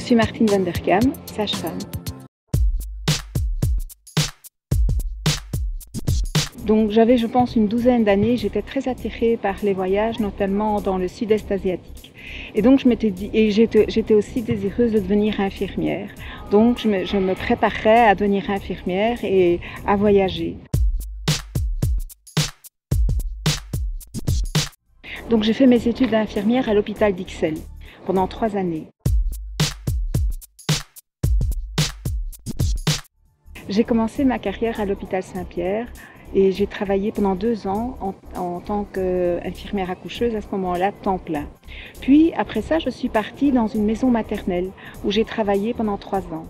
suis Martine van der Kam, sage-femme. Donc j'avais, je pense, une douzaine d'années, j'étais très attirée par les voyages, notamment dans le sud-est asiatique. Et donc je m'étais dit, et j'étais aussi désireuse de devenir infirmière. Donc je me préparais à devenir infirmière et à voyager. Donc j'ai fait mes études d'infirmière à l'hôpital d'Ixelles pendant 3 années. J'ai commencé ma carrière à l'hôpital Saint-Pierre et j'ai travaillé pendant 2 ans en tant qu'infirmière accoucheuse à ce moment-là, temps plein. Puis après ça, je suis partie dans une maison maternelle où j'ai travaillé pendant 3 ans.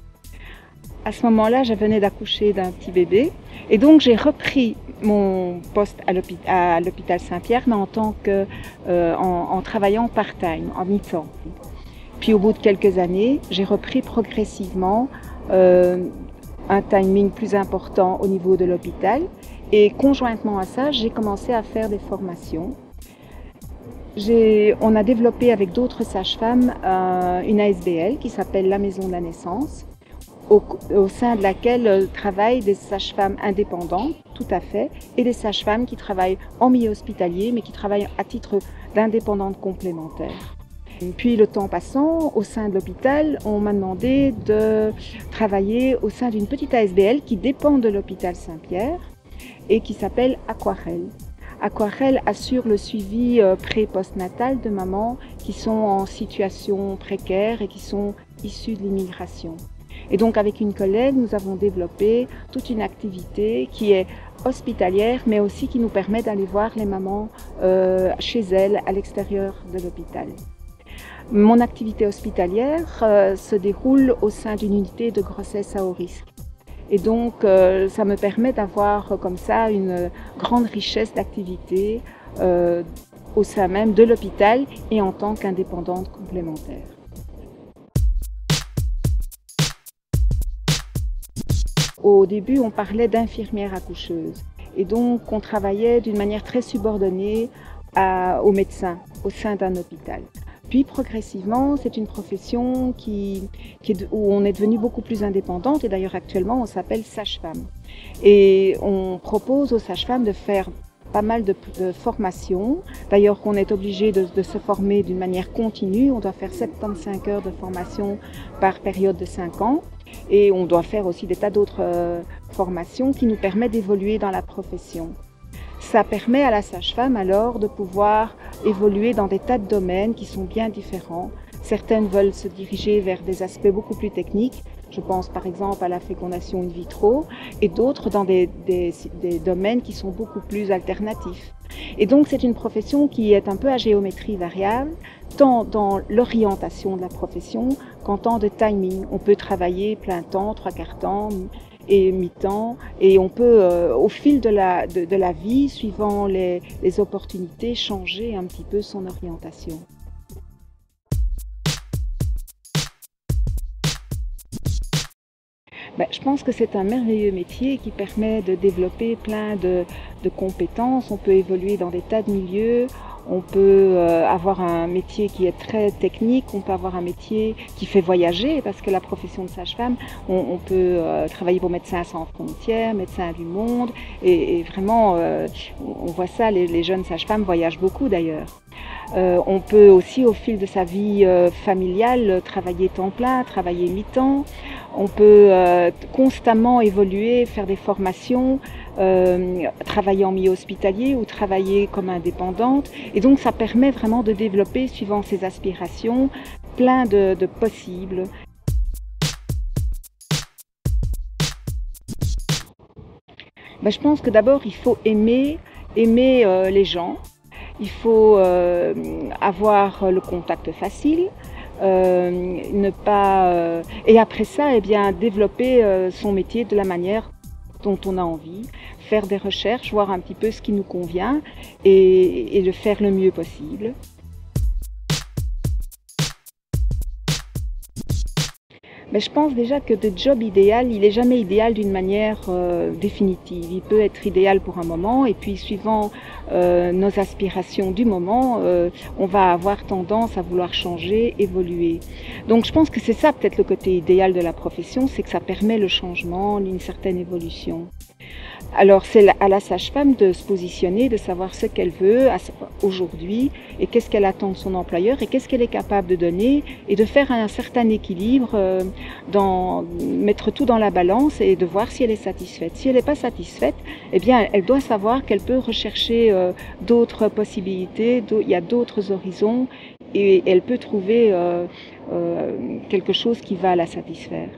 À ce moment-là, je venais d'accoucher d'un petit bébé et donc j'ai repris mon poste à l'hôpital Saint-Pierre, mais en travaillant part-time, en mi-temps. Puis au bout de quelques années, j'ai repris progressivement un timing plus important au niveau de l'hôpital et conjointement à ça, j'ai commencé à faire des formations. On a développé avec d'autres sages-femmes une ASBL qui s'appelle la Maison de la Naissance, au sein de laquelle travaillent des sages-femmes indépendantes, tout à fait, et des sages-femmes qui travaillent en milieu hospitalier, mais qui travaillent à titre d'indépendantes complémentaires. Puis le temps passant, au sein de l'hôpital, on m'a demandé de travailler au sein d'une petite ASBL qui dépend de l'hôpital Saint-Pierre et qui s'appelle Aquarelle. Aquarelle assure le suivi pré-postnatal de mamans qui sont en situation précaire et qui sont issues de l'immigration. Et donc avec une collègue, nous avons développé toute une activité qui est hospitalière, mais aussi qui nous permet d'aller voir les mamans chez elles, à l'extérieur de l'hôpital. Mon activité hospitalière se déroule au sein d'une unité de grossesse à haut risque. Et donc ça me permet d'avoir comme ça une grande richesse d'activités au sein même de l'hôpital et en tant qu'indépendante complémentaire. Au début, on parlait d'infirmière accoucheuse et donc on travaillait d'une manière très subordonnée aux médecins au sein d'un hôpital. Puis progressivement, c'est une profession où on est devenu beaucoup plus indépendante et d'ailleurs actuellement on s'appelle sage-femme. Et on propose aux sages-femmes de faire pas mal de formations. D'ailleurs, on est obligé de se former d'une manière continue. On doit faire 75 heures de formation par période de 5 ans. Et on doit faire aussi des tas d'autres formations qui nous permettent d'évoluer dans la profession. Ça permet à la sage-femme alors de pouvoir évoluer dans des tas de domaines qui sont bien différents. Certaines veulent se diriger vers des aspects beaucoup plus techniques. Je pense par exemple à la fécondation in vitro et d'autres dans des domaines qui sont beaucoup plus alternatifs. Et donc c'est une profession qui est un peu à géométrie variable, tant dans l'orientation de la profession qu'en temps de timing. On peut travailler plein temps, 3/4 temps et mi-temps et on peut au fil de la vie, suivant les opportunités, changer un petit peu son orientation. Je pense que c'est un merveilleux métier qui permet de développer plein de compétences. On peut évoluer dans des tas de milieux. On peut avoir un métier qui est très technique, on peut avoir un métier qui fait voyager, parce que la profession de sage-femme, on peut travailler pour Médecins sans frontières, Médecins du monde, et vraiment, on voit ça, les jeunes sages-femmes voyagent beaucoup d'ailleurs. On peut aussi, au fil de sa vie familiale, travailler temps plein, travailler mi-temps. On peut constamment évoluer, faire des formations, travailler en milieu hospitalier ou travailler comme indépendante. Et donc ça permet vraiment de développer, suivant ses aspirations, plein de possibles. Je pense que d'abord il faut aimer les gens. Il faut avoir le contact facile, et après ça, développer son métier de la manière dont on a envie, faire des recherches, voir un petit peu ce qui nous convient et le faire le mieux possible. Mais je pense déjà que le job idéal, il n'est jamais idéal d'une manière définitive. Il peut être idéal pour un moment et puis suivant nos aspirations du moment, on va avoir tendance à vouloir changer, évoluer. Donc je pense que c'est ça peut-être le côté idéal de la profession, c'est que ça permet le changement, une certaine évolution. Alors c'est à la sage-femme de se positionner, de savoir ce qu'elle veut aujourd'hui et qu'est-ce qu'elle attend de son employeur et qu'est-ce qu'elle est capable de donner et de faire un certain équilibre, mettre tout dans la balance et de voir si elle est satisfaite. Si elle n'est pas satisfaite, eh bien elle doit savoir qu'elle peut rechercher d'autres possibilités, il y a d'autres horizons et elle peut trouver quelque chose qui va la satisfaire.